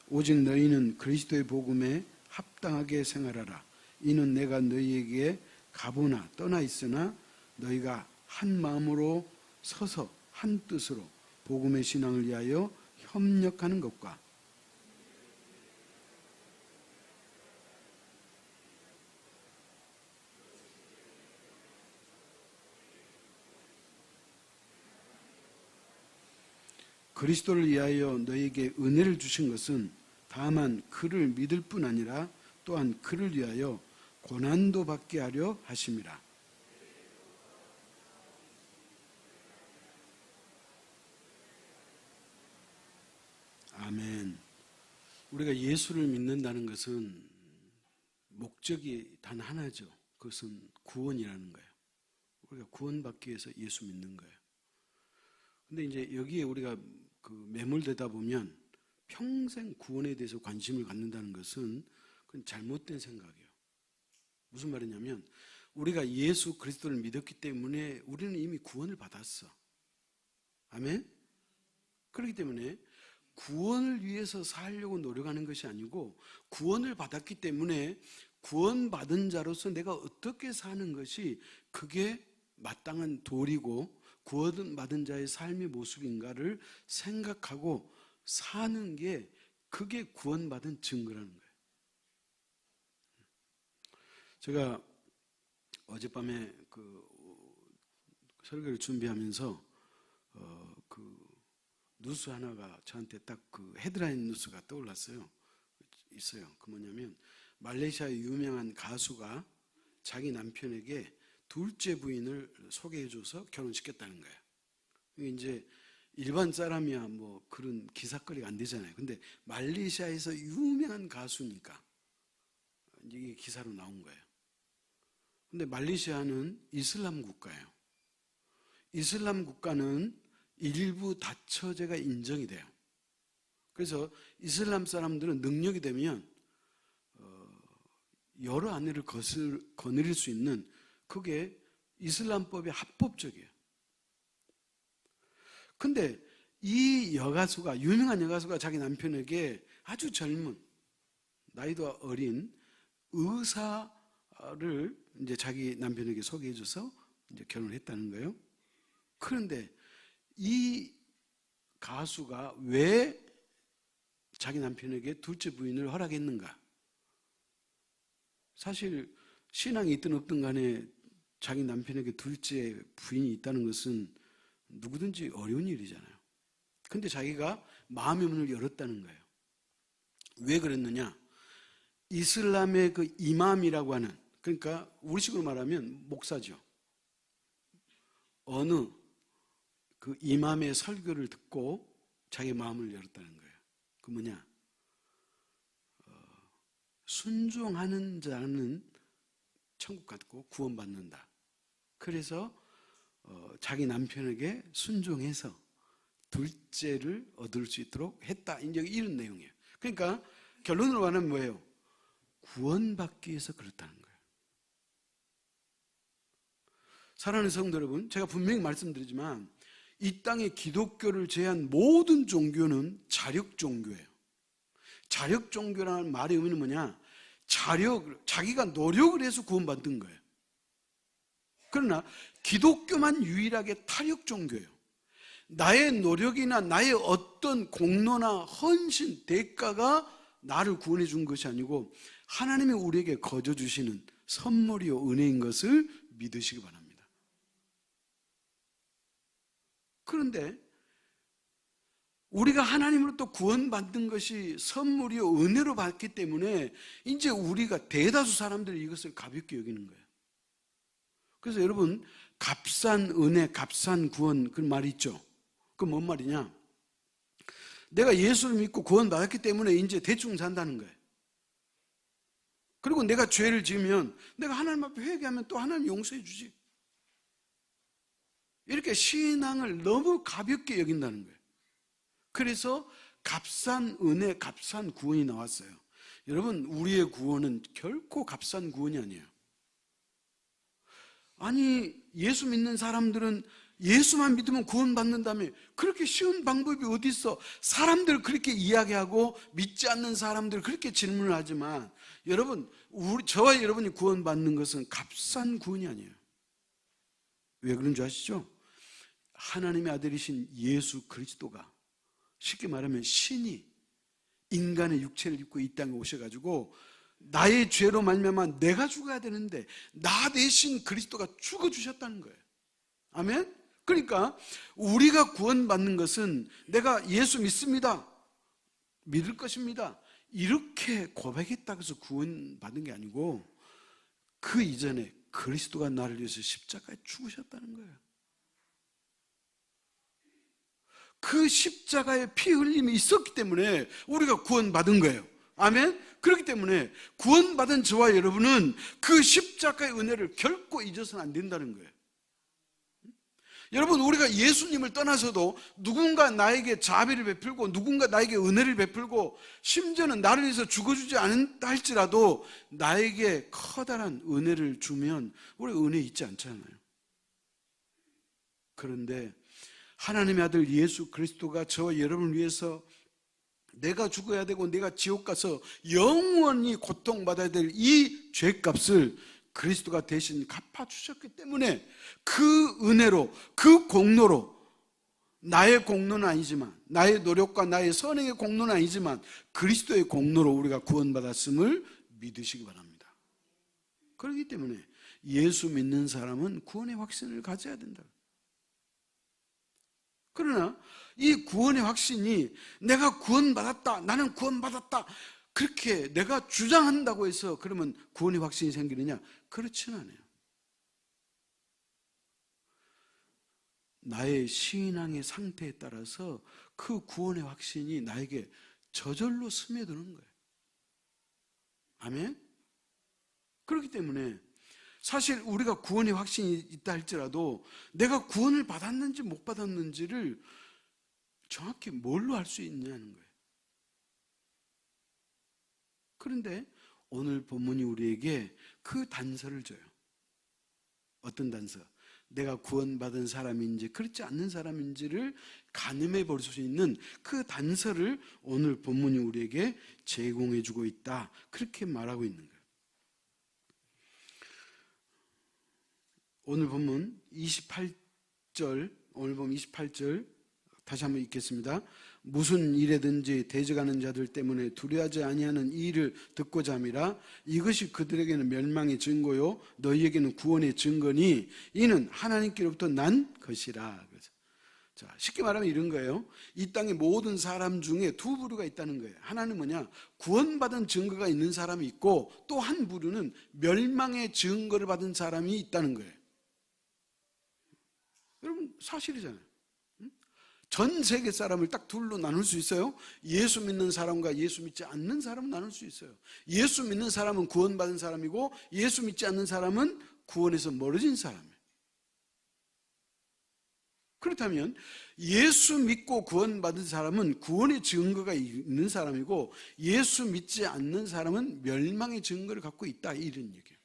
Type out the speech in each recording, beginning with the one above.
오직 너희는 그리스도의 복음에 합당하게 생활하라. 이는 내가 너희에게 가보나 떠나 있으나 너희가 한 마음으로 서서 한 뜻으로 복음의 신앙을 위하여 협력하는 것과 그리스도를 위하여 너희에게 은혜를 주신 것은 다만 그를 믿을 뿐 아니라 또한 그를 위하여 고난도 받게 하려 하심이라. 아멘. 우리가 예수를 믿는다는 것은 목적이 단 하나죠. 그것은 구원이라는 거예요. 우리가 구원받기 위해서 예수 믿는 거예요. 근데 이제 여기에 우리가 매몰되다 보면 평생 구원에 대해서 관심을 갖는다는 것은 그건 잘못된 생각이에요. 무슨 말이냐면 우리가 예수 그리스도를 믿었기 때문에 우리는 이미 구원을 받았어. 아멘? 그렇기 때문에 구원을 위해서 살려고 노력하는 것이 아니고 구원을 받았기 때문에 구원받은 자로서 내가 어떻게 사는 것이 그게 마땅한 도리고 구원받은 자의 삶의 모습인가를 생각하고 사는 게 그게 구원받은 증거라는 거예요. 제가 어젯밤에 설교를 준비하면서 뉴스 하나가 저한테 딱 헤드라인 뉴스가 떠올랐어요. 있어요. 그 뭐냐면 말레이시아의 유명한 가수가 자기 남편에게 둘째 부인을 소개해줘서 결혼시켰다는 거예요. 이게 이제 일반 사람이야 뭐 그런 기사거리가 안 되잖아요. 근데 말레이시아에서 유명한 가수니까 이게 기사로 나온 거예요. 근데 말레이시아는 이슬람 국가예요. 이슬람 국가는 일부 다처제가 인정이 돼요. 그래서 이슬람 사람들은 능력이 되면 여러 아내를 거느릴 수 있는 그게 이슬람법의 합법적이에요. 근데 이 여가수가 유명한 여가수가 자기 남편에게 아주 젊은 나이도 어린 의사를 이제 자기 남편에게 소개해줘서 이제 결혼을 했다는 거예요. 그런데 이 가수가 왜 자기 남편에게 둘째 부인을 허락했는가? 사실 신앙이 있든 없든 간에 자기 남편에게 둘째 부인이 있다는 것은 누구든지 어려운 일이잖아요. 근데 자기가 마음의 문을 열었다는 거예요. 왜 그랬느냐? 이슬람의 그 이맘이라고 하는, 그러니까 우리식으로 말하면 목사죠. 어느 그 이맘의 설교를 듣고 자기 마음을 열었다는 거예요. 그 뭐냐? 순종하는 자는 천국 갔고 구원받는다. 그래서 자기 남편에게 순종해서 둘째를 얻을 수 있도록 했다. 이제 이런 내용이에요. 그러니까 결론으로 말하면 뭐예요? 구원받기 위해서 그렇다는 거예요. 사랑하는 성도 여러분, 제가 분명히 말씀드리지만 이 땅에 기독교를 제한 모든 종교는 자력 종교예요. 자력 종교라는 말의 의미는 뭐냐? 자기가 노력을 해서 구원받는 거예요. 그러나 기독교만 유일하게 타력 종교예요. 나의 노력이나 나의 어떤 공로나 헌신, 대가가 나를 구원해 준 것이 아니고 하나님이 우리에게 거저 주시는 선물이요 은혜인 것을 믿으시기 바랍니다. 그런데 우리가 하나님으로부터 구원받는 것이 선물이요 은혜로 받기 때문에 이제 우리가 대다수 사람들이 이것을 가볍게 여기는 거예요. 그래서 여러분, 값싼 은혜, 값싼 구원, 그런 말이 있죠. 그건 뭔 말이냐? 내가 예수를 믿고 구원받았기 때문에 이제 대충 산다는 거예요. 그리고 내가 죄를 지으면 내가 하나님 앞에 회개하면 또 하나님 용서해 주지. 이렇게 신앙을 너무 가볍게 여긴다는 거예요. 그래서 값싼 은혜, 값싼 구원이 나왔어요. 여러분, 우리의 구원은 결코 값싼 구원이 아니에요. 아니, 예수 믿는 사람들은 예수만 믿으면 구원받는다며. 그렇게 쉬운 방법이 어디 있어? 사람들 그렇게 이야기하고 믿지 않는 사람들 그렇게 질문을 하지만 여러분, 저와 여러분이 구원받는 것은 값싼 구원이 아니에요. 왜 그런 줄 아시죠? 하나님의 아들이신 예수 그리스도가, 쉽게 말하면 신이 인간의 육체를 입고 이 땅에 오셔가지고 나의 죄로 말미암아 내가 죽어야 되는데 나 대신 그리스도가 죽어주셨다는 거예요. 아멘? 그러니까 우리가 구원받는 것은 내가 예수 믿습니다, 믿을 것입니다, 이렇게 고백했다고 해서 구원받은 게 아니고 그 이전에 그리스도가 나를 위해서 십자가에 죽으셨다는 거예요. 그 십자가에 피 흘림이 있었기 때문에 우리가 구원받은 거예요. 아멘? 그렇기 때문에 구원받은 저와 여러분은 그 십자가의 은혜를 결코 잊어서는 안 된다는 거예요. 여러분, 우리가 예수님을 떠나서도 누군가 나에게 자비를 베풀고 누군가 나에게 은혜를 베풀고 심지어는 나를 위해서 죽어주지 않는다 할지라도 나에게 커다란 은혜를 주면 우리 은혜 잊지 않잖아요. 그런데 하나님의 아들 예수 그리스도가 저와 여러분을 위해서 내가 죽어야 되고 내가 지옥 가서 영원히 고통받아야 될 이 죄값을 그리스도가 대신 갚아주셨기 때문에 그 은혜로, 그 공로로, 나의 공로는 아니지만, 나의 노력과 나의 선행의 공로는 아니지만 그리스도의 공로로 우리가 구원받았음을 믿으시기 바랍니다. 그렇기 때문에 예수 믿는 사람은 구원의 확신을 가져야 된다. 그러나 이 구원의 확신이 내가 구원받았다, 나는 구원받았다, 그렇게 내가 주장한다고 해서 그러면 구원의 확신이 생기느냐? 그렇지는 않아요. 나의 신앙의 상태에 따라서 그 구원의 확신이 나에게 저절로 스며드는 거예요. 아멘? 그렇기 때문에 사실 우리가 구원의 확신이 있다 할지라도 내가 구원을 받았는지 못 받았는지를 정확히 뭘로 알 수 있냐는 거예요. 그런데 오늘 본문이 우리에게 그 단서를 줘요. 어떤 단서? 내가 구원받은 사람인지 그렇지 않는 사람인지를 가늠해 볼 수 있는 그 단서를 오늘 본문이 우리에게 제공해 주고 있다, 그렇게 말하고 있는 거예요. 오늘 본문 28절, 다시 한번 읽겠습니다. 무슨 일에든지 대적하는 자들 때문에 두려워하지 아니하는 이 일을 듣고자 함이라. 이것이 그들에게는 멸망의 증거요 너희에게는 구원의 증거니 이는 하나님께로부터 난 것이라. 자, 쉽게 말하면 이런 거예요. 이 땅의 모든 사람 중에 두 부류가 있다는 거예요. 하나는 뭐냐? 구원받은 증거가 있는 사람이 있고 또 한 부류는 멸망의 증거를 받은 사람이 있다는 거예요. 여러분, 사실이잖아요. 전 세계 사람을 딱 둘로 나눌 수 있어요. 예수 믿는 사람과 예수 믿지 않는 사람은 나눌 수 있어요. 예수 믿는 사람은 구원받은 사람이고 예수 믿지 않는 사람은 구원에서 멀어진 사람이에요. 그렇다면 예수 믿고 구원받은 사람은 구원의 증거가 있는 사람이고 예수 믿지 않는 사람은 멸망의 증거를 갖고 있다, 이런 얘기예요.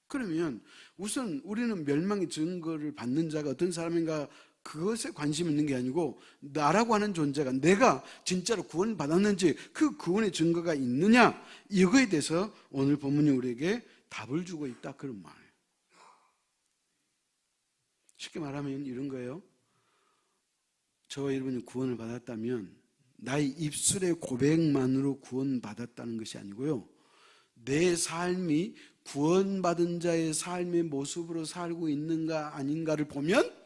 그러면 우선 우리는 멸망의 증거를 받는 자가 어떤 사람인가, 그것에 관심 있는 게 아니고 나라고 하는 존재가 내가 진짜로 구원을 받았는지 그 구원의 증거가 있느냐, 이거에 대해서 오늘 본문이 우리에게 답을 주고 있다, 그런 말이에요. 쉽게 말하면 이런 거예요. 저와 여러분이 구원을 받았다면 나의 입술의 고백만으로 구원받았다는 것이 아니고요, 내 삶이 구원받은 자의 삶의 모습으로 살고 있는가 아닌가를 보면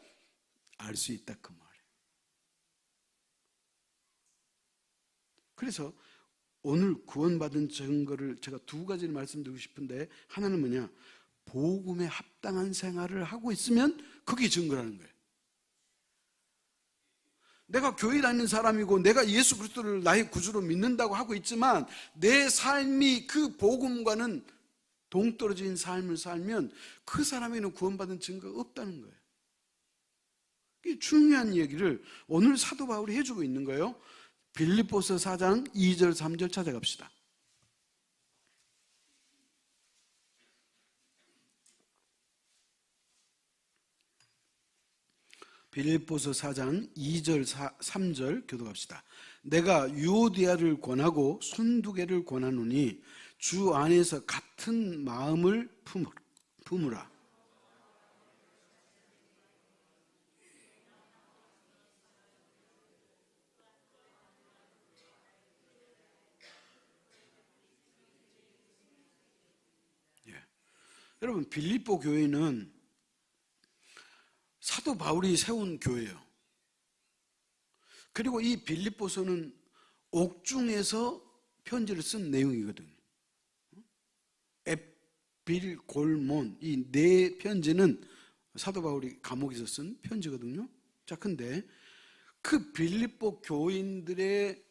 알 수 있다, 그 말이에요. 그래서 오늘 구원받은 증거를 제가 두 가지를 말씀드리고 싶은데, 하나는 뭐냐? 복음에 합당한 생활을 하고 있으면 그게 증거라는 거예요. 내가 교회 다니는 사람이고 내가 예수 그리스도를 나의 구주로 믿는다고 하고 있지만 내 삶이 그 복음과는 동떨어진 삶을 살면 그 사람에는 구원받은 증거가 없다는 거예요. 이게 중요한 얘기를 오늘 사도 바울이 해주고 있는 거예요. 빌립보서 4장 2절 3절 찾아갑시다. 빌립보서 4장 2절 3절 교독합시다. 내가 유오디아를 권하고 순두개를 권하노니 주 안에서 같은 마음을 품으라. 예. 여러분, 빌립보 교회는 사도 바울이 세운 교회예요. 그리고 이 빌립보서는 옥중에서 편지를 쓴 내용이거든요. 엡빌골몬, 이 네 편지는 사도 바울이 감옥에서 쓴 편지거든요. 자, 근데 그 빌립보 교인들의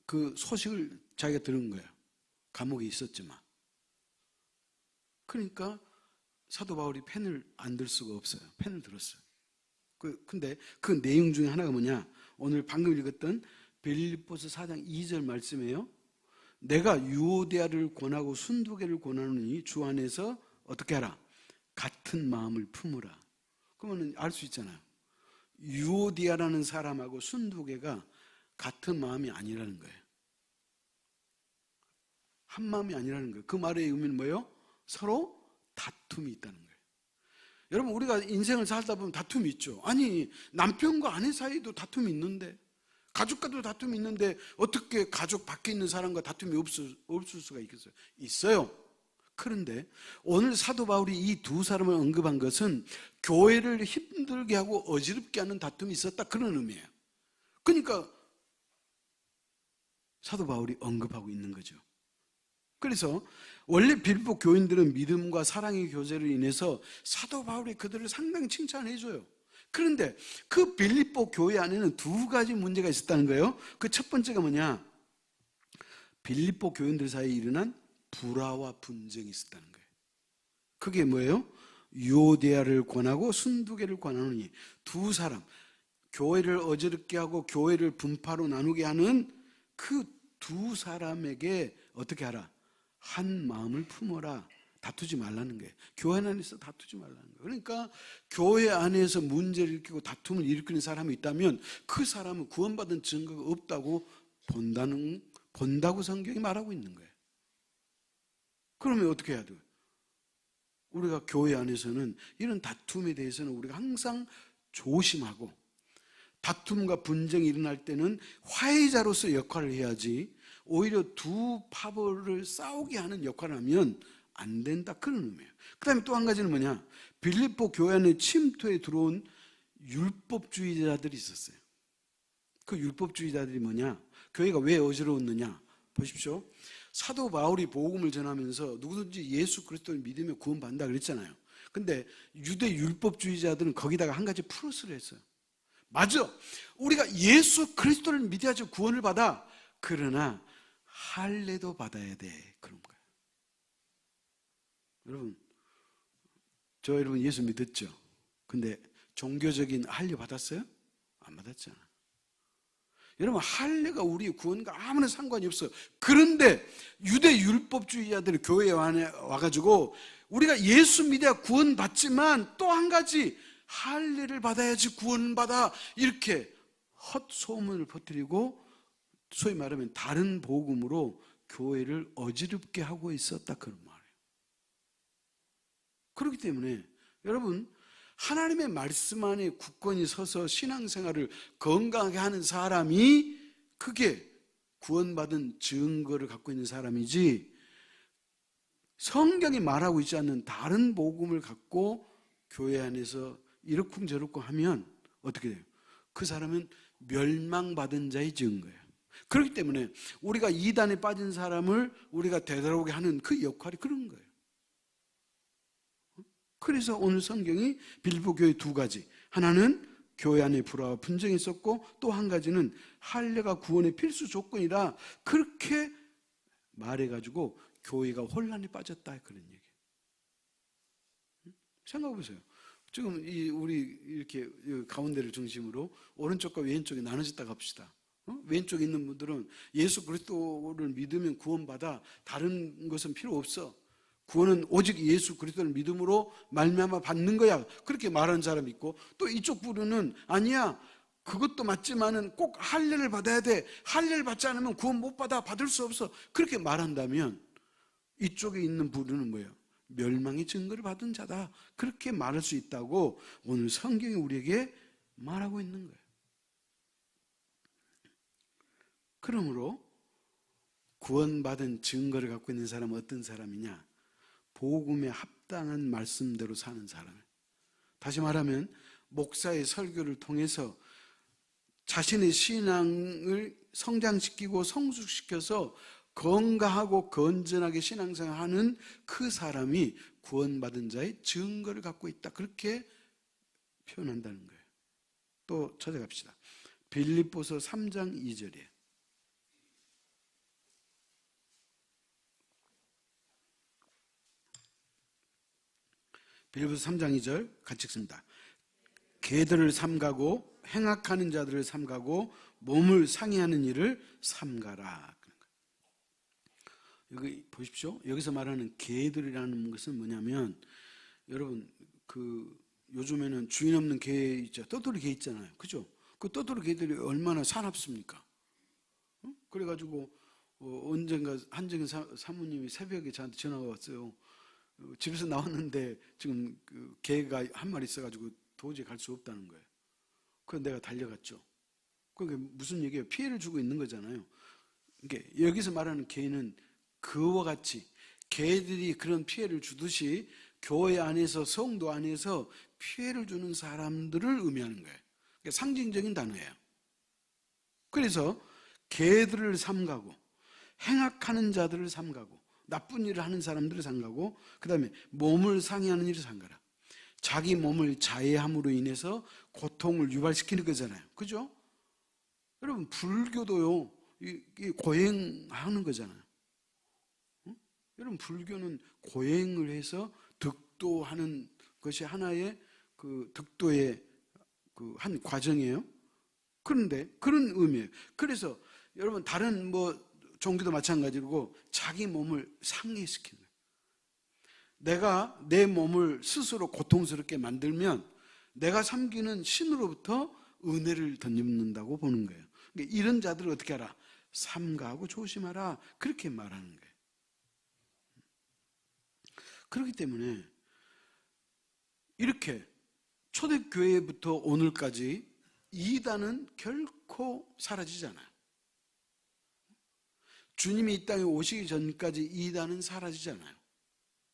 그 소식을 자기가 들은 거예요. 감옥에 있었지만. 그러니까 사도 바울이 펜을 안 들 수가 없어요. 펜을 들었어요. 근데 그 내용 중에 하나가 뭐냐? 오늘 방금 읽었던 빌립보서 4장 2절 말씀이에요. 내가 유오디아를 권하고 순두개를 권하노니 주 안에서 어떻게 하라? 같은 마음을 품으라. 그러면 알 수 있잖아요. 유오디아라는 사람하고 순두개가 같은 마음이 아니라는 거예요. 한 마음이 아니라는 거예요. 그 말의 의미는 뭐예요? 서로 다툼이 있다는 거예요. 여러분, 우리가 인생을 살다 보면 다툼이 있죠. 아니, 남편과 아내 사이도 다툼이 있는데, 가족과도 다툼이 있는데 어떻게 가족 밖에 있는 사람과 다툼이 없을 수가 있겠어요? 있어요. 그런데 오늘 사도 바울이 이 두 사람을 언급한 것은 교회를 힘들게 하고 어지럽게 하는 다툼이 있었다, 그런 의미예요. 그러니까 사도 바울이 언급하고 있는 거죠. 그래서 원래 빌립보 교인들은 믿음과 사랑의 교제를 인해서 사도 바울이 그들을 상당히 칭찬해줘요. 그런데 그 빌립보 교회 안에는 두 가지 문제가 있었다는 거예요. 그 첫 번째가 뭐냐? 빌립보 교인들 사이에 일어난 불화와 분쟁이 있었다는 거예요. 그게 뭐예요? 유오디아를 권하고 순두개를 권하노니, 두 사람, 교회를 어지럽게 하고 교회를 분파로 나누게 하는 그 두 사람에게 어떻게 하라? 한 마음을 품어라. 다투지 말라는 거예요. 교회 안에서 다투지 말라는 거예요. 그러니까 교회 안에서 문제를 일으키고 다툼을 일으키는 사람이 있다면 그 사람은 구원받은 증거가 없다고 본다고 성경이 말하고 있는 거예요. 그러면 어떻게 해야 돼요? 우리가 교회 안에서는 이런 다툼에 대해서는 우리가 항상 조심하고, 다툼과 분쟁이 일어날 때는 화해자로서 역할을 해야지 오히려 두 파벌을 싸우게 하는 역할을 하면 안 된다, 그런 의미예요. 그 다음에 또 한 가지는 뭐냐? 빌립보 교회 안에 침투해 들어온 율법주의자들이 있었어요. 그 율법주의자들이 뭐냐? 교회가 왜 어지러웠느냐? 보십시오. 사도 바울이 복음을 전하면서 누구든지 예수 그리스도를 믿으면 구원받는다 그랬잖아요. 근데 유대 율법주의자들은 거기다가 한 가지 플러스를 했어요. 맞아, 우리가 예수 그리스도를 믿어야지 구원을 받아. 그러나 할례도 받아야 돼, 그런 거예요. 여러분 예수 믿었죠? 근데 종교적인 할례 받았어요? 안 받았잖아. 여러분, 할례가 우리의 구원과 아무런 상관이 없어요. 그런데 유대 율법주의자들이 교회에 와가지고 우리가 예수 믿어야 구원받지만 또 한 가지, 할례를 받아야지 구원받아, 이렇게 헛소문을 퍼뜨리고 소위 말하면 다른 복음으로 교회를 어지럽게 하고 있었다, 그런 말이에요. 그렇기 때문에 여러분, 하나님의 말씀 안에 굳건히 서서 신앙생활을 건강하게 하는 사람이 그게 구원받은 증거를 갖고 있는 사람이지, 성경이 말하고 있지 않는 다른 복음을 갖고 교회 안에서 이러쿵저러쿵 하면 어떻게 돼요? 그 사람은 멸망받은 자의 증거예요. 그렇기 때문에 우리가 이단에 빠진 사람을 우리가 되돌아오게 하는 그 역할이 그런 거예요. 그래서 오늘 성경이 빌립보 교회 두 가지, 하나는 교회 안에 불화와 분쟁이 있었고 또 한 가지는 할례가 구원의 필수 조건이라 그렇게 말해가지고 교회가 혼란에 빠졌다, 그런 얘기예요. 생각해 보세요. 지금 우리 이렇게 가운데를 중심으로 오른쪽과 왼쪽이 나눠졌다고 합시다. 왼쪽에 있는 분들은 예수 그리스도를 믿으면 구원받아, 다른 것은 필요 없어, 구원은 오직 예수 그리스도를 믿음으로 말미암아 받는 거야. 그렇게 말하는 사람이 있고, 또 이쪽 부류는 아니야. 그것도 맞지만은 꼭 할례를 받아야 돼. 할례를 받지 않으면 구원 못 받아. 받을 수 없어. 그렇게 말한다면 이쪽에 있는 부류는 뭐예요? 멸망의 증거를 받은 자다. 그렇게 말할 수 있다고 오늘 성경이 우리에게 말하고 있는 거예요. 그러므로 구원받은 증거를 갖고 있는 사람은 어떤 사람이냐? 복음에 합당한 말씀대로 사는 사람이에요. 다시 말하면 목사의 설교를 통해서 자신의 신앙을 성장시키고 성숙시켜서 건강하고 건전하게 신앙생활하는 그 사람이 구원받은 자의 증거를 갖고 있다. 그렇게 표현한다는 거예요. 또 찾아갑시다. 빌립보서 3장 2절이에요. 빌립보서 3장 2절 같이 읽습니다. 개들을 삼가고 행악하는 자들을 삼가고 몸을 상해하는 일을 삼가라. 여기 보십시오. 여기서 말하는 개들이라는 것은 뭐냐면, 여러분 요즘에는 주인 없는 개 있죠. 떠돌이 개 있잖아요. 그죠? 그 떠돌이 개들이 얼마나 사납습니까? 그래가지고 언젠가 한정인 사모님이 새벽에 저한테 전화가 왔어요. 집에서 나왔는데 지금 그 개가 한 마리 있어가지고 도저히 갈 수 없다는 거예요. 그래서 내가 달려갔죠. 그게 무슨 얘기예요? 피해를 주고 있는 거잖아요. 그러니까 여기서 말하는 개는 그와 같이 개들이 그런 피해를 주듯이 교회 안에서, 성도 안에서 피해를 주는 사람들을 의미하는 거예요. 그러니까 상징적인 단어예요. 그래서 개들을 삼가고 행악하는 자들을 삼가고 나쁜 일을 하는 사람들을 삼가고, 그 다음에 몸을 상해하는 일을 삼가라. 자기 몸을 자해함으로 인해서 고통을 유발시키는 거잖아요. 그죠? 여러분, 불교도요, 이 고행하는 거잖아요. 여러분, 불교는 고행을 해서 득도하는 것이 하나의 그 득도의 그 한 과정이에요. 그런데 그런 의미예요. 그래서 여러분, 다른 종교도 마찬가지고 자기 몸을 상해시키는 거예요. 내가 내 몸을 스스로 고통스럽게 만들면 내가 섬기는 신으로부터 은혜를 덧입는다고 보는 거예요. 그러니까 이런 자들을 어떻게 하라? 삼가하고 조심하라. 그렇게 말하는 거예요. 그렇기 때문에 이렇게 초대교회부터 오늘까지 이단은 결코 사라지지 않아요. 주님이 이 땅에 오시기 전까지 이단은 사라지지 않아요.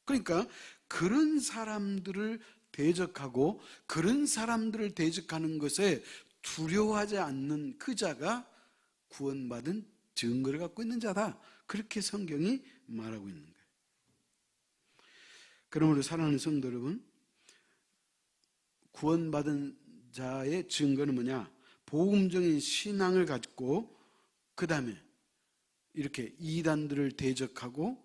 그러니까 그런 사람들을 대적하고 그런 사람들을 대적하는 것에 두려워하지 않는 그 자가 구원받은 증거를 갖고 있는 자다. 그렇게 성경이 말하고 있는 거예요. 그러므로 사랑하는 성도 여러분, 구원받은 자의 증거는 뭐냐? 복음적인 신앙을 갖고 그 다음에 이렇게 이단들을 대적하고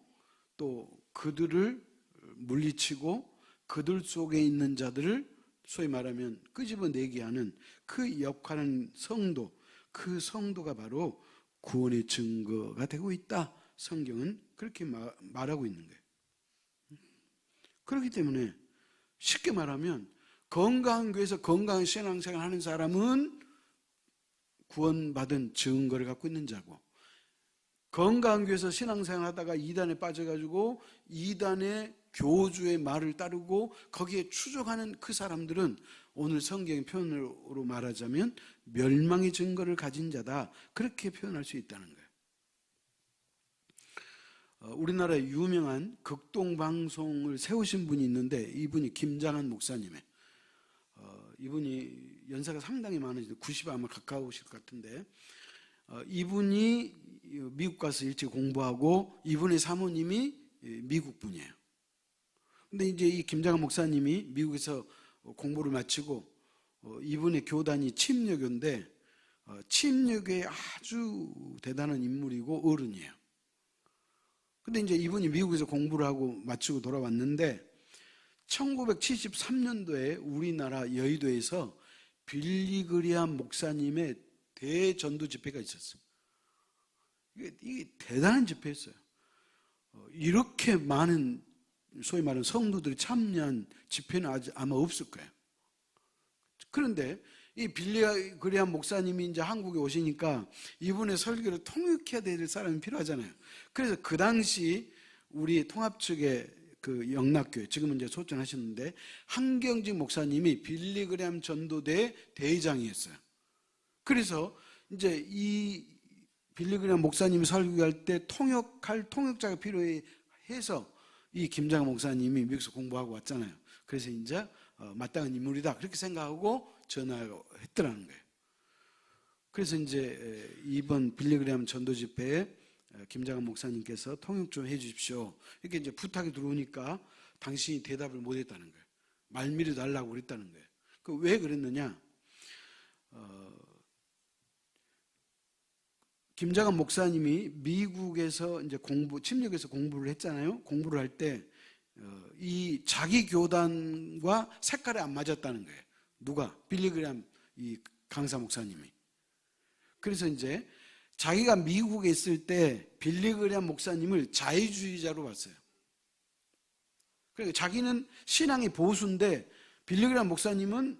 또 그들을 물리치고 그들 속에 있는 자들을 소위 말하면 끄집어내게 하는 그 역할은 성도, 그 성도가 바로 구원의 증거가 되고 있다. 성경은 그렇게 말하고 있는 거예요. 그렇기 때문에 쉽게 말하면 건강한 교회에서 건강한 신앙생활 하는 사람은 구원받은 증거를 갖고 있는 자고, 건강한 교회에서 신앙생활 하다가 이단에 빠져가지고 이단의 교주의 말을 따르고 거기에 추종하는 그 사람들은 오늘 성경의 표현으로 말하자면 멸망의 증거를 가진 자다. 그렇게 표현할 수 있다는 거예요. 우리나라에 유명한 극동방송을 세우신 분이 있는데 이분이 김장한 목사님이에요. 이분이 연세가 상당히 많으시죠. 90에 아마 가까우실 것 같은데, 이분이 미국 가서 일찍 공부하고 이분의 사모님이 미국 분이에요. 근데 이제 이 김장한 목사님이 미국에서 공부를 마치고 이분의 교단이 침례교인데 침례교의 아주 대단한 인물이고 어른이에요. 근데 이제 이분이 미국에서 공부를 하고 마치고 돌아왔는데 1973년도에 우리나라 여의도에서 빌리그리암 목사님의 대전도 집회가 있었어요. 이게 대단한 집회였어요. 이렇게 많은 소위 말하는 성도들이 참여한 집회는 아마 없을 거예요. 그런데 이 빌리 그레이엄 목사님이 이제 한국에 오시니까 이분의 설교를 통역해야 될 사람이 필요하잖아요. 그래서 그 당시 우리 통합 측의 그 영락교회, 지금은 이제 소천하셨는데, 한경직 목사님이 빌리 그레이엄 전도대 대회장이었어요. 그래서 이제 이 빌리 그레이엄 목사님이 설교할 때 통역할 통역자가 필요해서 이 김장한 목사님이 미국에서 공부하고 왔잖아요. 그래서 이제 마땅한 인물이다 그렇게 생각하고 전화를 했더라는 거예요. 그래서 이제 이번 빌리 그레이엄 전도 집회에 김장한 목사님께서 통역 좀 해주십시오 이렇게 이제 부탁이 들어오니까 당신이 대답을 못했다는 거예요. 말미리 달라고 그랬다는 거예요. 왜 그랬느냐? 김장한 목사님이 미국에서 이제 침략에서 공부를 했잖아요. 공부를 할 때 이 자기 교단과 색깔이 안 맞았다는 거예요. 누가? 빌리 그레이엄 이 강사 목사님이. 그래서 이제 자기가 미국에 있을 때 빌리 그레이엄 목사님을 자유주의자로 봤어요. 그러니까 자기는 신앙이 보수인데 빌리 그레이엄 목사님은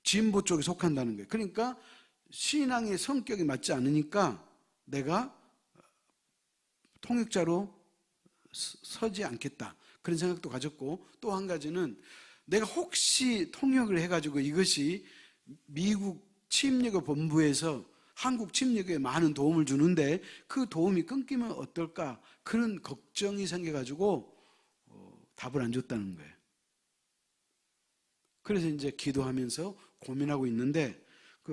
진보 쪽에 속한다는 거예요. 그러니까 신앙의 성격이 맞지 않으니까 내가 통역자로 서지 않겠다 그런 생각도 가졌고, 또 한 가지는 내가 혹시 통역을 해가지고 이것이 미국 침략의 본부에서 한국 침략에 많은 도움을 주는데 그 도움이 끊기면 어떨까 그런 걱정이 생겨가지고 답을 안 줬다는 거예요. 그래서 이제 기도하면서 고민하고 있는데,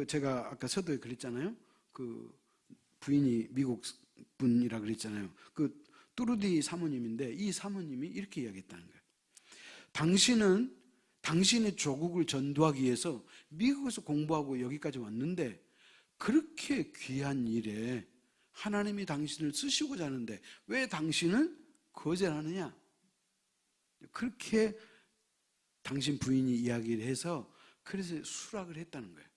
제가 아까 서두에 그랬잖아요. 그 부인이 미국 분이라 그랬잖아요. 그 뚜루디 사모님인데 이 사모님이 이렇게 이야기했다는 거예요. 당신은 당신의 조국을 전도하기 위해서 미국에서 공부하고 여기까지 왔는데 그렇게 귀한 일에 하나님이 당신을 쓰시고자 하는데 왜 당신은 거절하느냐? 그렇게 당신 부인이 이야기를 해서 그래서 수락을 했다는 거예요.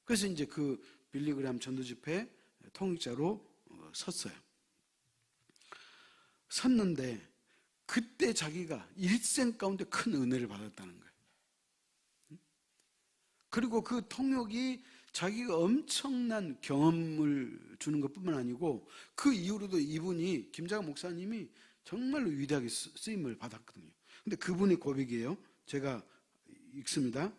그래서 이제 그 빌리 그레이엄 전도 집회 통역자로 섰어요. 섰는데 그때 자기가 일생 가운데 큰 은혜를 받았다는 거예요. 그리고 그 통역이 자기가 엄청난 경험을 주는 것뿐만 아니고 그 이후로도 이분이 김장한 목사님이 정말로 위대하게 쓰임을 받았거든요. 근데 그분의 고백이에요. 제가 읽습니다.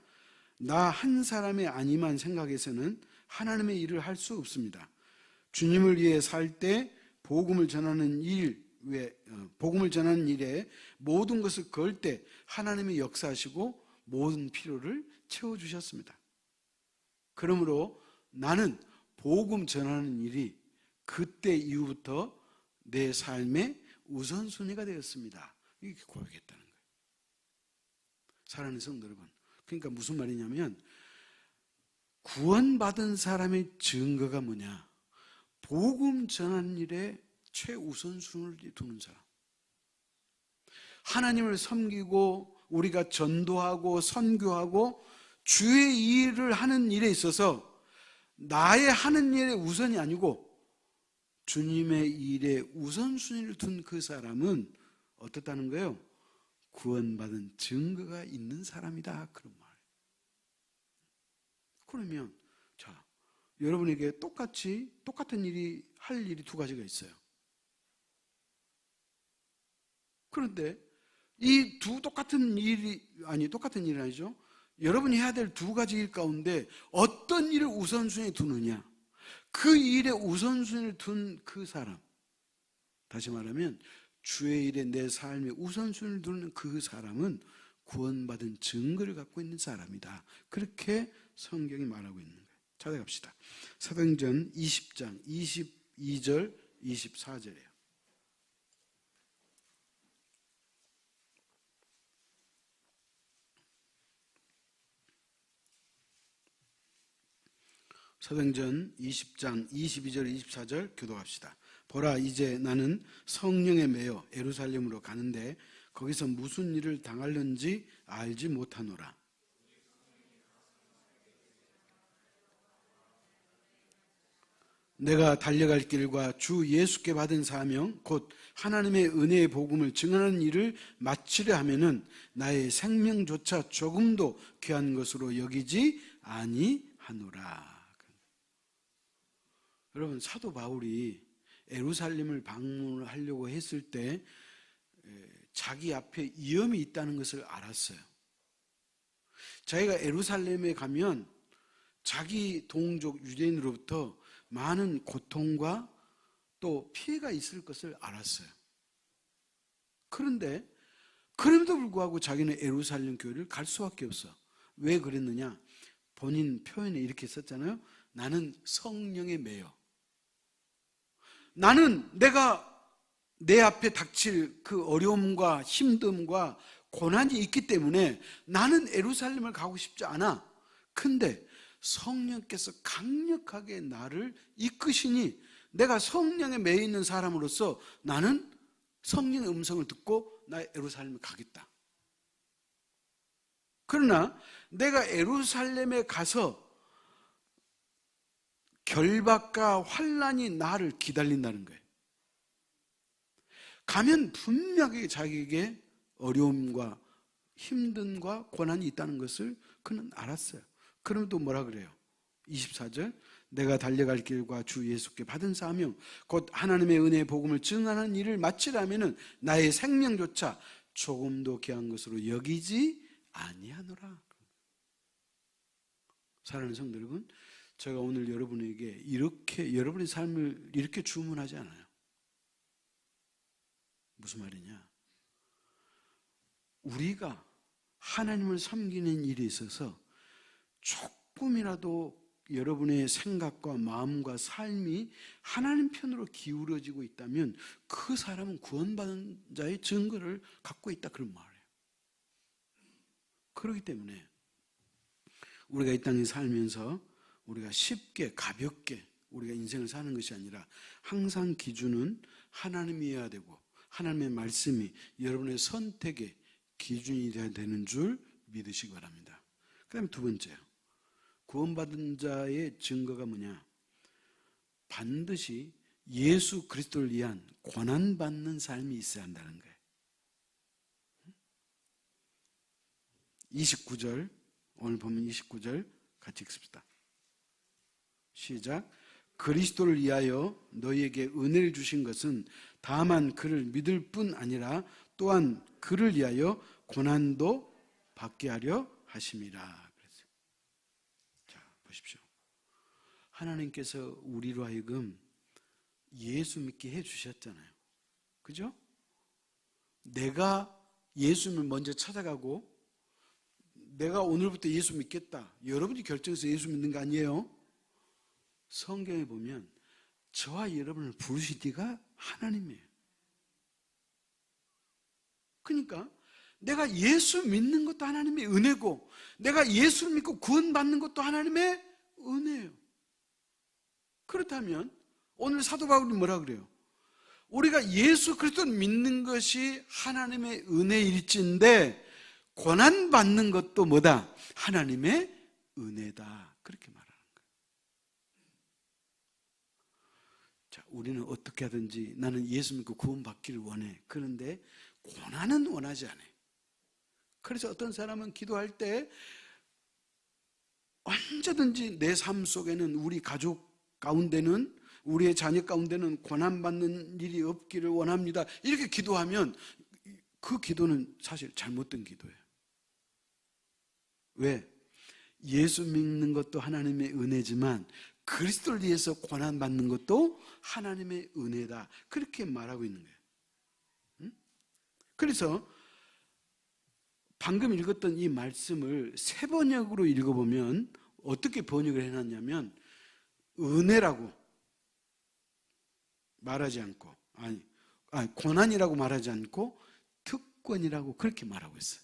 나 한 사람의 아니만 생각해서는 하나님의 일을 할 수 없습니다. 주님을 위해 살 때 복음을 전하는 일에 모든 것을 걸 때 하나님이 역사하시고 모든 필요를 채워주셨습니다. 그러므로 나는 복음 전하는 일이 그때 이후부터 내 삶의 우선순위가 되었습니다. 이렇게 고백했다는 거예요. 사랑하는 성도 여러분, 그러니까 무슨 말이냐면 구원받은 사람의 증거가 뭐냐? 복음 전하는 일에 최우선순위를 두는 사람. 하나님을 섬기고 우리가 전도하고 선교하고 주의 일을 하는 일에 있어서 나의 하는 일의 우선이 아니고 주님의 일에 우선순위를 둔 그 사람은 어떻다는 거예요? 구원받은 증거가 있는 사람이다, 그런 말. 그러면 자, 여러분에게 똑같은 일이 할 일이 두 가지가 있어요. 그런데 이 똑같은 일이 아니죠. 여러분이 해야 될 두 가지 일 가운데 어떤 일을 우선순위에 두느냐, 그 일에 우선순위를 둔 그 사람, 다시 말하면 주의 일에 내 삶에 우선순위를 두는 그 사람은 구원받은 증거를 갖고 있는 사람이다. 그렇게 성경이 말하고 있는 거예요. 찾아갑시다. 사도행전 20장 22절 24절이에요. 사도행전 20장 22절 24절 교독합시다. 보라, 이제 나는 성령에 매여 예루살렘으로 가는데 거기서 무슨 일을 당할는지 알지 못하노라. 내가 달려갈 길과 주 예수께 받은 사명 곧 하나님의 은혜의 복음을 증언하는 일을 마치려 하면은 나의 생명조차 조금도 귀한 것으로 여기지 아니하노라. 여러분, 사도 바울이 예루살렘을 방문하려고 했을 때 자기 앞에 위험이 있다는 것을 알았어요. 자기가 예루살렘에 가면 자기 동족 유대인으로부터 많은 고통과 또 피해가 있을 것을 알았어요. 그런데 그럼에도 불구하고 자기는 예루살렘 교회를 갈 수밖에 없어. 왜 그랬느냐? 본인 표현에 이렇게 썼잖아요. 나는 성령에 매여. 나는 내가 내 앞에 닥칠 그 어려움과 힘듦과 고난이 있기 때문에 나는 예루살렘을 가고 싶지 않아. 근데 성령께서 강력하게 나를 이끄시니 내가 성령에 매여 있는 사람으로서 나는 성령의 음성을 듣고 나 예루살렘에 가겠다. 그러나 내가 예루살렘에 가서 결박과 환난이 나를 기다린다는 거예요. 가면 분명하게 자기에게 어려움과 힘듦과 고난이 있다는 것을 그는 알았어요. 그럼 또 뭐라 그래요? 24절 내가 달려갈 길과 주 예수께 받은 사명 곧 하나님의 은혜의 복음을 증언하는 일을 마치려면은 나의 생명조차 조금도 귀한 것으로 여기지 아니하노라. 사랑하는 성도 여러분, 제가 오늘 여러분에게 이렇게 여러분의 삶을 이렇게 주문하지 않아요. 무슨 말이냐? 우리가 하나님을 섬기는 일에 있어서 조금이라도 여러분의 생각과 마음과 삶이 하나님 편으로 기울어지고 있다면 그 사람은 구원받은 자의 증거를 갖고 있다, 그런 말이에요. 그렇기 때문에 우리가 이 땅에 살면서 우리가 쉽게 가볍게 우리가 인생을 사는 것이 아니라 항상 기준은 하나님이어야 되고 하나님의 말씀이 여러분의 선택의 기준이 되어야 되는 줄 믿으시기 바랍니다. 그 다음에 두 번째요. 구원받은 자의 증거가 뭐냐? 반드시 예수 그리스도를 위한 고난받는 삶이 있어야 한다는 거예요. 29절, 오늘 보면 29절 같이 읽습시다. 시작. 그리스도를 위하여 너희에게 은혜를 주신 것은 다만 그를 믿을 뿐 아니라 또한 그를 위하여 고난도 받게 하려 하심이라. 그랬어요. 자, 보십시오. 하나님께서 우리로 하여금 예수 믿게 해주셨잖아요. 그죠? 내가 예수님을 먼저 찾아가고 내가 오늘부터 예수 믿겠다. 여러분이 결정해서 예수 믿는 거 아니에요? 성경에 보면 저와 여러분을 부르신 이가 하나님이에요. 그러니까 내가 예수 믿는 것도 하나님의 은혜고 내가 예수를 믿고 구원받는 것도 하나님의 은혜예요. 그렇다면 오늘 사도 바울이 뭐라 그래요? 우리가 예수 그리스도를 믿는 것이 하나님의 은혜일진데 고난받는 것도 뭐다? 하나님의 은혜다. 그렇게 말하는 거예요. 자, 우리는 어떻게 하든지 나는 예수 믿고 구원받기를 원해. 그런데 고난은 원하지 않아요. 그래서 어떤 사람은 기도할 때 언제든지 내 삶 속에는 우리 가족 가운데는 우리의 자녀 가운데는 고난받는 일이 없기를 원합니다. 이렇게 기도하면 그 기도는 사실 잘못된 기도예요. 왜? 예수 믿는 것도 하나님의 은혜지만 그리스도를 위해서 고난받는 것도 하나님의 은혜다. 그렇게 말하고 있는 거예요. 그래서 방금 읽었던 이 말씀을 새 번역으로 읽어보면 어떻게 번역을 해놨냐면 은혜라고 말하지 않고 고난이라고 말하지 않고 특권이라고 그렇게 말하고 있어요.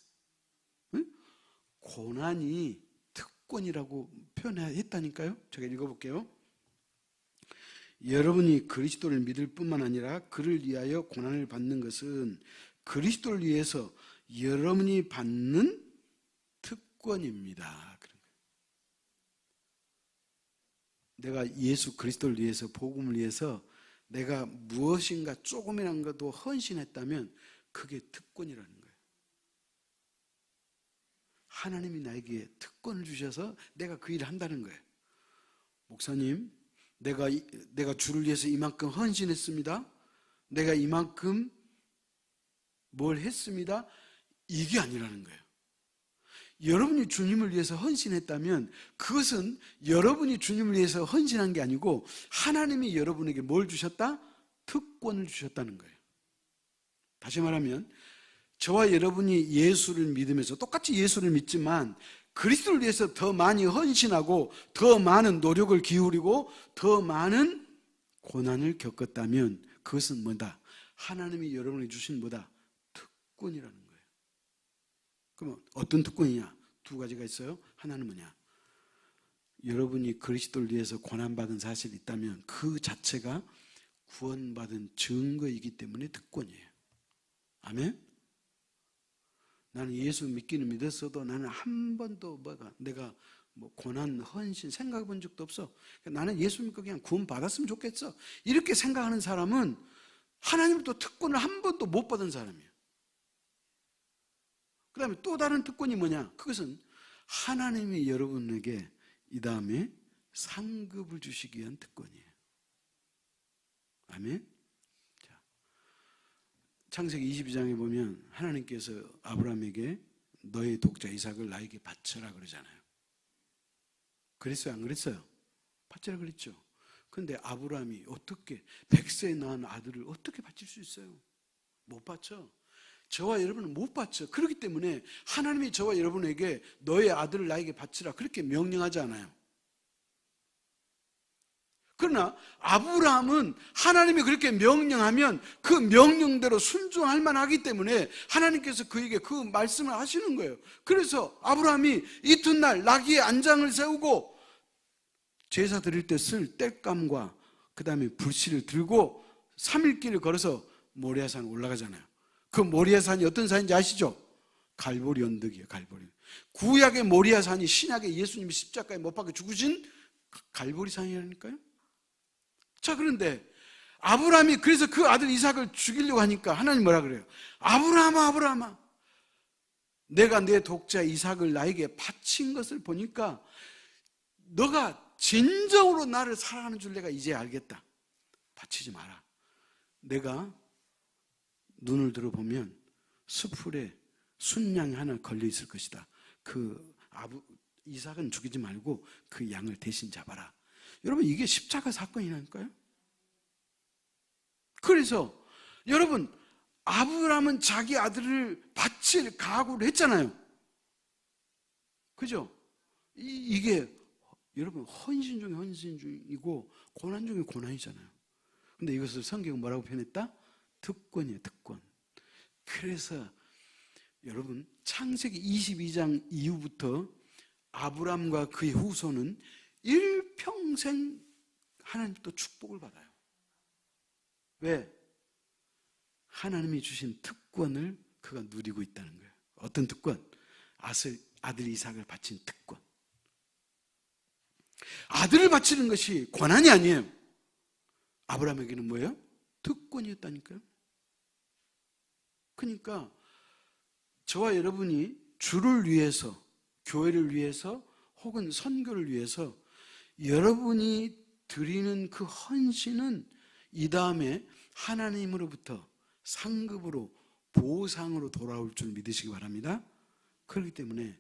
고난이 특권이라고 표현했다니까요. 제가 읽어볼게요. 여러분이 그리스도를 믿을 뿐만 아니라 그를 위하여 고난을 받는 것은 그리스도를 위해서 여러분이 받는 특권입니다. 내가 예수 그리스도를 위해서, 복음을 위해서 내가 무엇인가 조금이라도 헌신했다면 그게 특권이라는 거예요. 하나님이 나에게 특권을 주셔서 내가 그 일을 한다는 거예요. 목사님, 내가 주를 위해서 이만큼 헌신했습니다. 내가 이만큼 뭘 했습니다. 이게 아니라는 거예요. 여러분이 주님을 위해서 헌신했다면 그것은 여러분이 주님을 위해서 헌신한 게 아니고 하나님이 여러분에게 뭘 주셨다? 특권을 주셨다는 거예요. 다시 말하면 저와 여러분이 예수를 믿으면서 똑같이 예수를 믿지만 그리스도를 위해서 더 많이 헌신하고 더 많은 노력을 기울이고 더 많은 고난을 겪었다면 그것은 뭐다? 하나님이 여러분에게 주신 뭐다? 특권이라는 거예요. 그러면 어떤 특권이냐? 두 가지가 있어요. 하나는 뭐냐? 여러분이 그리스도를 위해서 고난받은 사실이 있다면 그 자체가 구원받은 증거이기 때문에 특권이에요. 아멘? 나는 예수 믿기는 믿었어도 나는 한 번도 내가 고난, 헌신 생각해 본 적도 없어. 나는 예수 믿고 그냥 구원 받았으면 좋겠어. 이렇게 생각하는 사람은 하나님부터 특권을 한 번도 못 받은 사람이에요. 그 다음에 또 다른 특권이 뭐냐? 그것은 하나님이 여러분에게 이 다음에 상급을 주시기 위한 특권이에요. 아멘? 자, 창세기 22장에 보면 하나님께서 아브라함에게 너의 독자 이삭을 나에게 바쳐라 그러잖아요. 그랬어요? 안 그랬어요? 바쳐라 그랬죠. 그런데 아브라함이 어떻게 100세에 낳은 아들을 어떻게 바칠 수 있어요? 못 바쳐. 저와 여러분은 못 바쳐. 그렇기 때문에 하나님이 저와 여러분에게 너의 아들을 나에게 바치라 그렇게 명령하지 않아요. 그러나 아브라함은 하나님이 그렇게 명령하면 그 명령대로 순종할 만하기 때문에 하나님께서 그에게 그 말씀을 하시는 거예요. 그래서 아브라함이 이튿날 나귀의 안장을 세우고 제사 드릴 때 쓸 땔감과 그 다음에 불씨를 들고 3일 길을 걸어서 모리아산 올라가잖아요. 그 모리아산이 어떤 산인지 아시죠? 갈보리 언덕이에요. 갈보리. 구약의 모리아산이 신약의 예수님이 십자가에 못 박혀 죽으신 갈보리 산이라니까요. 자, 그런데 아브라함이 그래서 그 아들 이삭을 죽이려고 하니까 하나님 뭐라 그래요? 아브라함아, 아브라함아, 내가 내 독자 이삭을 나에게 바친 것을 보니까 너가 진정으로 나를 사랑하는 줄 내가 이제 알겠다. 바치지 마라. 내가 눈을 들어보면 수풀에 순양이 하나 걸려 있을 것이다. 이삭은 죽이지 말고 그 양을 대신 잡아라. 여러분, 이게 십자가 사건이라니까요. 그래서 여러분, 아브라함은 자기 아들을 바칠 각오를 했잖아요. 그죠? 이게 여러분 헌신 중에 헌신 중이고 고난 중에 고난이잖아요. 근데 이것을 성경은 뭐라고 표현했다? 특권이에요, 특권. 그래서 여러분 창세기 22장 이후부터 아브람과 그의 후손은 일평생 하나님부터 축복을 받아요. 왜? 하나님이 주신 특권을 그가 누리고 있다는 거예요. 어떤 특권? 아들 이삭을 바친 특권. 아들을 바치는 것이 고난이 아니에요. 아브라함에게는 뭐예요? 특권이었다니까요. 그러니까 저와 여러분이 주를 위해서, 교회를 위해서, 혹은 선교를 위해서 여러분이 드리는 그 헌신은 이 다음에 하나님으로부터 상급으로, 보상으로 돌아올 줄 믿으시기 바랍니다. 그렇기 때문에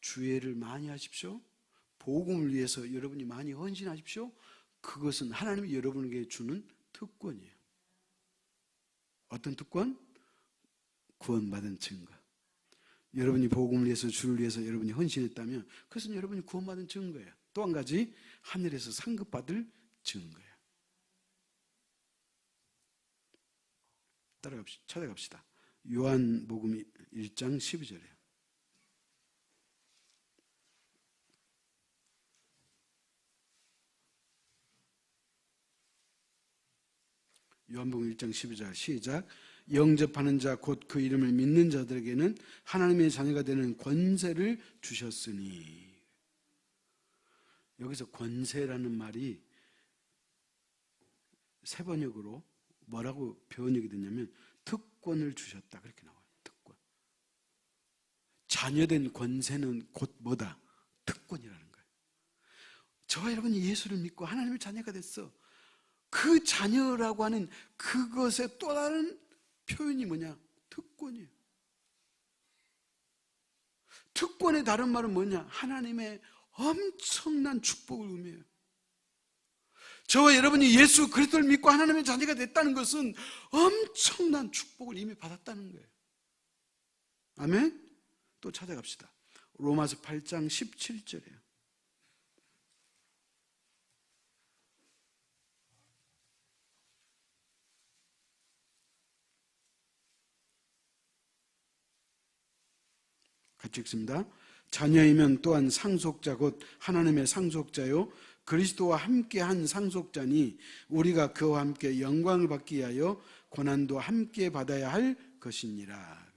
주애를 많이 하십시오. 복음을 위해서 여러분이 많이 헌신하십시오. 그것은 하나님이 여러분에게 주는 특권이에요. 어떤 특권? 구원받은 증거. 여러분이 복음을 위해서, 주를 위해서 여러분이 헌신했다면 그것은 여러분이 구원받은 증거예요. 또 한 가지, 하늘에서 상급받을 증거예요. 찾아갑시다. 요한복음 1장 12절이에요. 요한복음 1장 12절 시작. 영접하는 자 곧 그 이름을 믿는 자들에게는 하나님의 자녀가 되는 권세를 주셨으니. 여기서 권세라는 말이 세번역으로 뭐라고 번역이 됐냐면 특권을 주셨다 그렇게 나와요. 특권. 자녀된 권세는 곧 뭐다? 특권이라는 거예요. 저와 여러분이 예수를 믿고 하나님의 자녀가 됐어. 그 자녀라고 하는 그것의 또 다른 표현이 뭐냐? 특권이에요. 특권의 다른 말은 뭐냐? 하나님의 엄청난 축복을 의미해요. 저와 여러분이 예수 그리스도를 믿고 하나님의 자녀가 됐다는 것은 엄청난 축복을 이미 받았다는 거예요. 아멘? 또 찾아갑시다. 로마서 8장 17절이에요. 같이 읽습니다. 자녀이면 또한 상속자 곧 하나님의 상속자요 그리스도와 함께한 상속자니 우리가 그와 함께 영광을 받기 위하여 고난도 함께 받아야 할 것이니라.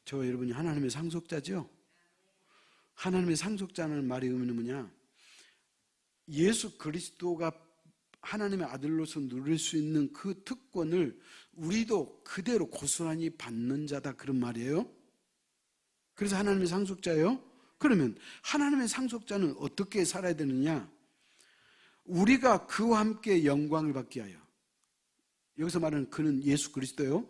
저와 여러분이 하나님의 상속자죠. 하나님의 상속자는 말의 의미는 뭐냐? 예수 그리스도가 하나님의 아들로서 누릴 수 있는 그 특권을 우리도 그대로 고스란히 받는 자다 그런 말이에요. 그래서 하나님의 상속자예요. 그러면 하나님의 상속자는 어떻게 살아야 되느냐? 우리가 그와 함께 영광을 받기 위하여. 여기서 말하는 그는 예수 그리스도요.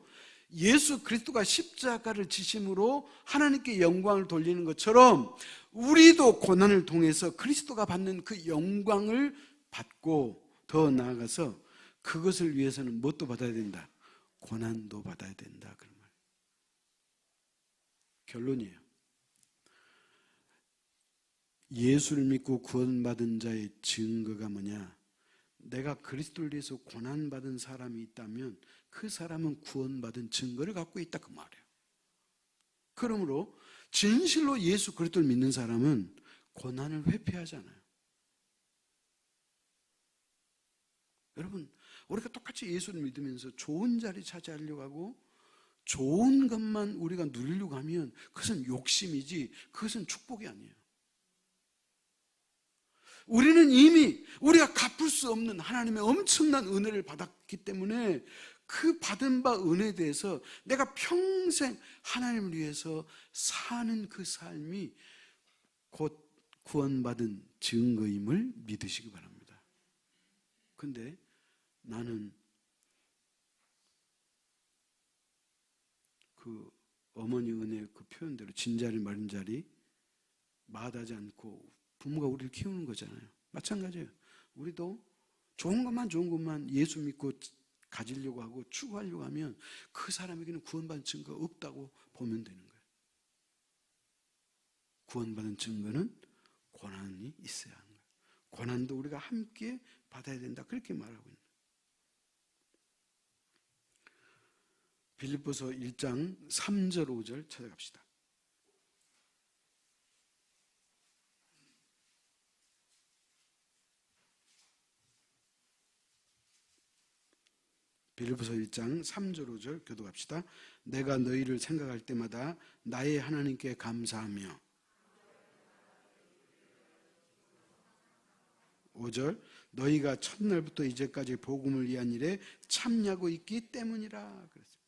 예수 그리스도가 십자가를 지심으로 하나님께 영광을 돌리는 것처럼 우리도 고난을 통해서 그리스도가 받는 그 영광을 받고 더 나아가서 그것을 위해서는 무엇도 받아야 된다? 고난도 받아야 된다. 그런 말. 결론이에요. 예수를 믿고 구원받은 자의 증거가 뭐냐? 내가 그리스도를 위해서 고난받은 사람이 있다면 그 사람은 구원받은 증거를 갖고 있다 그 말이에요. 그러므로 진실로 예수 그리스도를 믿는 사람은 고난을 회피하잖아요. 여러분, 우리가 똑같이 예수를 믿으면서 좋은 자리 차지하려고 하고 좋은 것만 우리가 누리려고 하면 그것은 욕심이지 그것은 축복이 아니에요. 우리는 이미 우리가 갚을 수 없는 하나님의 엄청난 은혜를 받았기 때문에 그 받은 바 은혜에 대해서 내가 평생 하나님을 위해서 사는 그 삶이 곧 구원받은 증거임을 믿으시기 바랍니다. 근데 나는 그 어머니 은혜의 그 표현대로 진자리 마른자리 마다하지 않고 부모가 우리를 키우는 거잖아요. 마찬가지예요. 우리도 좋은 것만 예수 믿고 가지려고 하고 추구하려고 하면 그 사람에게는 구원받은 증거가 없다고 보면 되는 거예요. 구원받은 증거는 고난이 있어야 하는 거예요. 고난도 우리가 함께 받아야 된다. 그렇게 말하고 있는 거예요. 빌립보서 1장 3절 5절 찾아갑시다. 빌립보서 1장 3절 5절 교독합시다. 내가 너희를 생각할 때마다 나의 하나님께 감사하며 5절 너희가 첫날부터 이제까지 복음을 위한 일에 참여하고 있기 때문이라 그랬어요.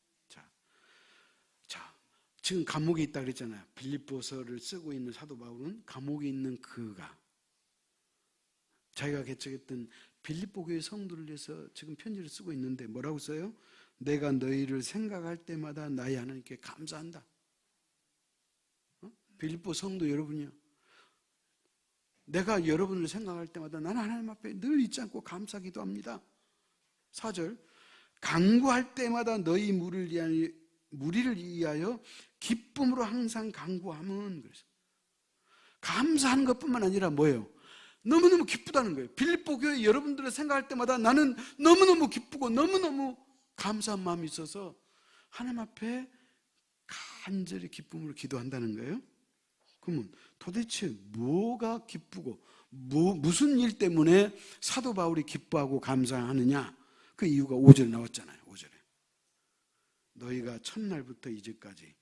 자, 지금 감옥에 있다 그랬잖아요. 빌립보서를 쓰고 있는 사도 바울은 감옥에 있는 그가 자기가 개척했던 빌립보 교회 성도를 위해서 지금 편지를 쓰고 있는데 뭐라고 써요? 내가 너희를 생각할 때마다 나의 하나님께 감사한다. 빌립보 성도 여러분이요. 내가 여러분을 생각할 때마다 나는 하나님 앞에 늘 잊지 않고 감사기도 합니다. 4절 간구할 때마다 너희 무리를 위하여 기쁨으로 항상 간구함은 그래서 감사하는 것뿐만 아니라 뭐예요? 너무너무 기쁘다는 거예요. 빌립보 교회 여러분들을 생각할 때마다 나는 너무너무 기쁘고 너무너무 감사한 마음이 있어서 하나님 앞에 간절히 기쁨으로 기도한다는 거예요. 그러면 도대체 뭐가 기쁘고 무슨 일 때문에 사도 바울이 기뻐하고 감사하느냐? 그 이유가 5절에 나왔잖아요. 5절에 너희가 첫날부터 이제까지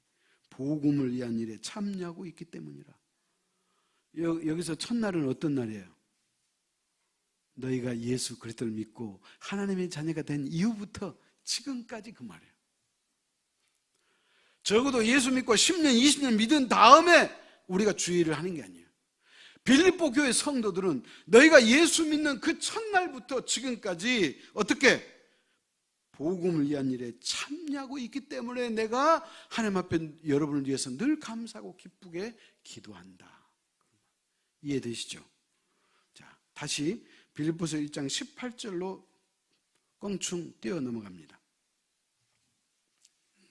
복음을 위한 일에 참여하고 있기 때문이라. 여기서 첫날은 어떤 날이에요? 너희가 예수 그리스도를 믿고 하나님의 자녀가 된 이후부터 지금까지 그 말이에요. 적어도 예수 믿고 10년, 20년 믿은 다음에 우리가 주의를 하는 게 아니에요. 빌립보 교회 성도들은 너희가 예수 믿는 그 첫날부터 지금까지 어떻게? 복음을 위한 일에 참여하고 있기 때문에 내가 하나님 앞에 여러분을 위해서 늘 감사하고 기쁘게 기도한다. 이해되시죠? 자, 다시 빌립보서 1장 18절로 껑충 뛰어 넘어갑니다.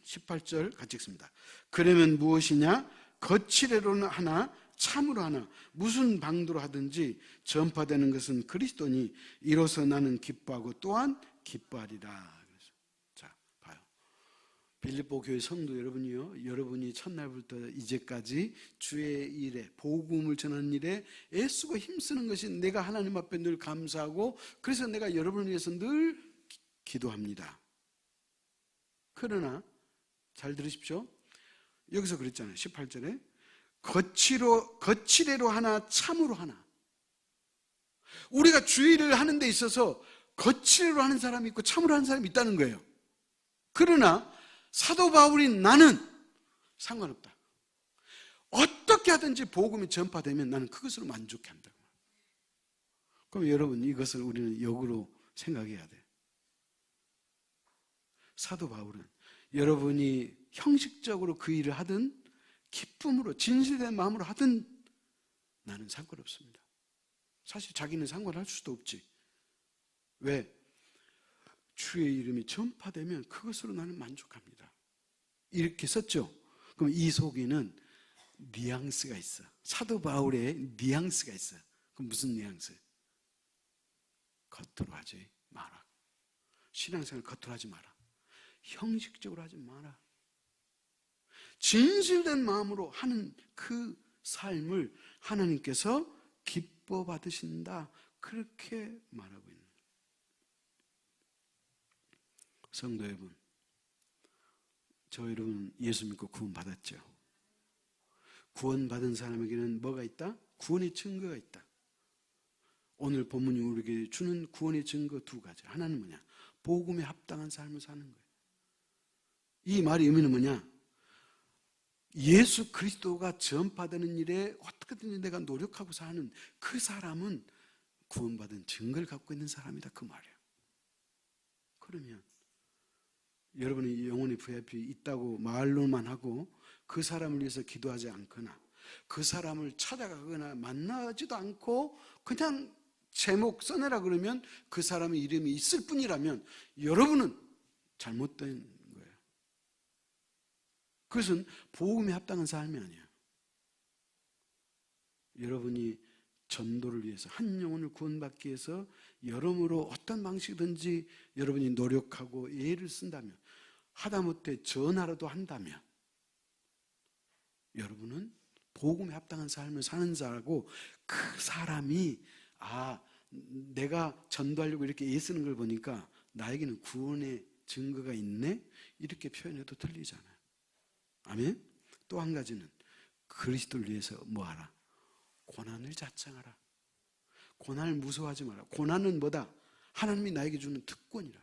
18절 같이 읽습니다. 그러면 무엇이냐? 거칠애로는 하나 참으로 하나 무슨 방도로 하든지 전파되는 것은 그리스도니 이로써 나는 기뻐하고 또한 기뻐하리라. 자, 봐요. 빌립보 교회 성도 여러분이요, 여러분이 첫날부터 이제까지 주의 일에, 복음을 전하는 일에 애쓰고 힘쓰는 것이 내가 하나님 앞에 늘 감사하고 그래서 내가 여러분을 위해서 늘 기도합니다. 그러나 잘 들으십시오. 여기서 그랬잖아요. 18절에 거칠애로 하나 참으로 하나. 우리가 주의를 하는 데 있어서 거칠애로 하는 사람이 있고 참으로 하는 사람이 있다는 거예요. 그러나 사도 바울인 나는 상관없다. 어떻게 하든지 복음이 전파되면 나는 그것으로 만족해 한다. 그럼 여러분, 이것을 우리는 역으로 생각해야 돼요. 사도 바울은 여러분이 형식적으로 그 일을 하든 기쁨으로 진실된 마음으로 하든 나는 상관없습니다. 사실 자기는 상관할 수도 없지. 왜? 주의 이름이 전파되면 그것으로 나는 만족합니다. 이렇게 썼죠. 그럼 이 속에는 뉘앙스가 있어. 사도 바울의 뉘앙스가 있어. 그럼 무슨 뉘앙스? 겉으로 하지 마라. 신앙생활 겉으로 하지 마라. 형식적으로 하지 마라. 진실된 마음으로 하는 그 삶을 하나님께서 기뻐 받으신다. 그렇게 말하고 있는 거예요. 성도 여러분, 저 여러분 예수 믿고 구원 받았죠? 구원 받은 사람에게는 뭐가 있다? 구원의 증거가 있다. 오늘 본문이 우리에게 주는 구원의 증거 두 가지. 하나는 뭐냐? 복음에 합당한 삶을 사는 거예요. 이 말의 의미는 뭐냐? 예수 그리스도가 전파되는 일에 어떻게든 내가 노력하고 사는 그 사람은 구원받은 증거를 갖고 있는 사람이다, 그 말이에요. 그러면 여러분이 영혼의 VIP 있다고 말로만 하고 그 사람을 위해서 기도하지 않거나 그 사람을 찾아가거나 만나지도 않고 그냥 제목 써내라 그러면 그 사람의 이름이 있을 뿐이라면 여러분은 잘못된 거예요. 그것은 복음에 합당한 삶이 아니에요. 여러분이 전도를 위해서 한 영혼을 구원받기 위해서 여러모로 어떤 방식이든지 여러분이 노력하고 애를 쓴다면, 하다못해 전화라도 한다면 여러분은 복음에 합당한 삶을 사는 자라고, 그 사람이 내가 전도하려고 이렇게 애쓰는 걸 보니까 나에게는 구원의 증거가 있네, 이렇게 표현해도 틀리잖아요. 아멘. 또 한 가지는 그리스도를 위해서 뭐하라? 고난을 자청하라. 고난을 무서워하지 마라. 고난은 뭐다? 하나님이 나에게 주는 특권이라.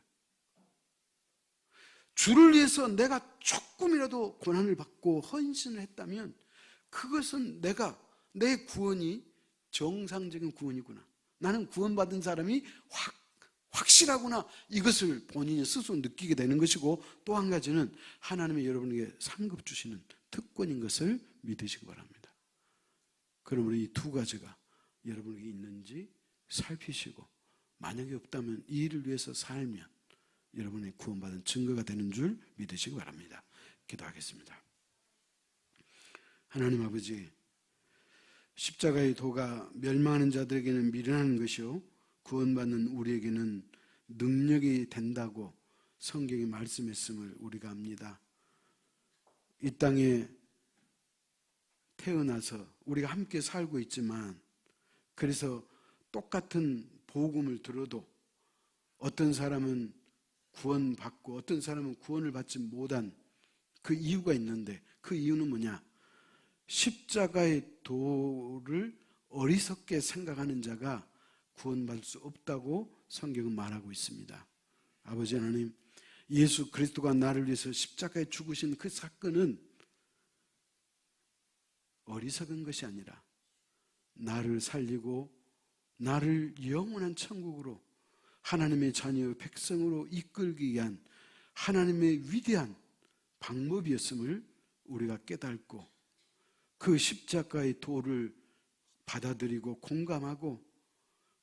주를 위해서 내가 조금이라도 고난을 받고 헌신을 했다면 그것은 내 구원이 정상적인 구원이구나, 나는 구원받은 사람이 확실하구나, 이것을 본인이 스스로 느끼게 되는 것이고, 또 한 가지는 하나님이 여러분에게 상급 주시는 특권인 것을 믿으시기 바랍니다. 그러므로 이 두 가지가 여러분에게 있는지 살피시고, 만약에 없다면 이 일을 위해서 살면 여러분의 구원받은 증거가 되는 줄 믿으시기 바랍니다. 기도하겠습니다. 하나님 아버지, 십자가의 도가 멸망하는 자들에게는 미련한 것이요 구원받는 우리에게는 능력이 된다고 성경이 말씀했음을 우리가 압니다. 이 땅에 태어나서 우리가 함께 살고 있지만, 그래서 똑같은 복음을 들어도 어떤 사람은 구원받고 어떤 사람은 구원을 받지 못한 그 이유가 있는데, 그 이유는 뭐냐? 십자가의 도를 어리석게 생각하는 자가 구원받을 수 없다고 성경은 말하고 있습니다. 아버지 하나님, 예수 그리스도가 나를 위해서 십자가에 죽으신 그 사건은 어리석은 것이 아니라 나를 살리고 나를 영원한 천국으로 하나님의 자녀 백성으로 이끌기 위한 하나님의 위대한 방법이었음을 우리가 깨닫고 그 십자가의 도를 받아들이고 공감하고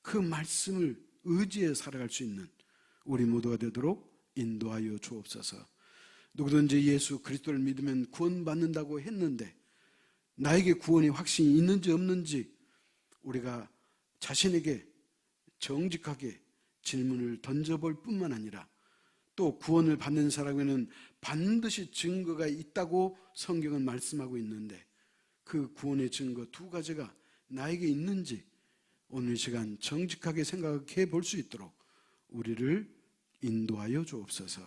그 말씀을 의지해 살아갈 수 있는 우리 모두가 되도록 인도하여 주옵소서. 누구든지 예수 그리스도를 믿으면 구원받는다고 했는데 나에게 구원의 확신이 있는지 없는지 우리가 자신에게 정직하게 질문을 던져볼 뿐만 아니라 또 구원을 받는 사람에게는 반드시 증거가 있다고 성경은 말씀하고 있는데 그 구원의 증거 두 가지가 나에게 있는지 오늘 시간 정직하게 생각해 볼 수 있도록 우리를 인도하여 주옵소서.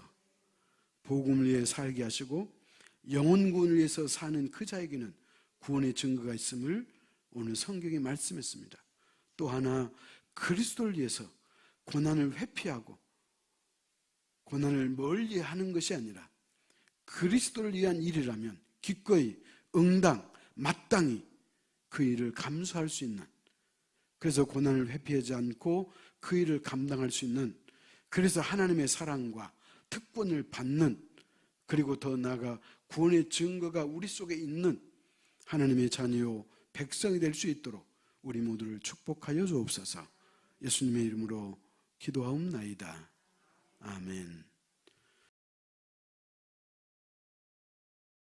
복음을 위해 살게 하시고 영혼 구원을 위해서 사는 그 자에게는 구원의 증거가 있음을 오늘 성경이 말씀했습니다. 또 하나 그리스도를 위해서 고난을 회피하고 고난을 멀리하는 것이 아니라 그리스도를 위한 일이라면 기꺼이 응당 마땅히 그 일을 감수할 수 있는, 그래서 고난을 회피하지 않고 그 일을 감당할 수 있는, 그래서 하나님의 사랑과 특권을 받는, 그리고 더 나아가 구원의 증거가 우리 속에 있는 하나님의 자녀요 백성이 될 수 있도록 우리 모두를 축복하여 주옵소서. 예수님의 이름으로 기도하옵나이다. 아멘.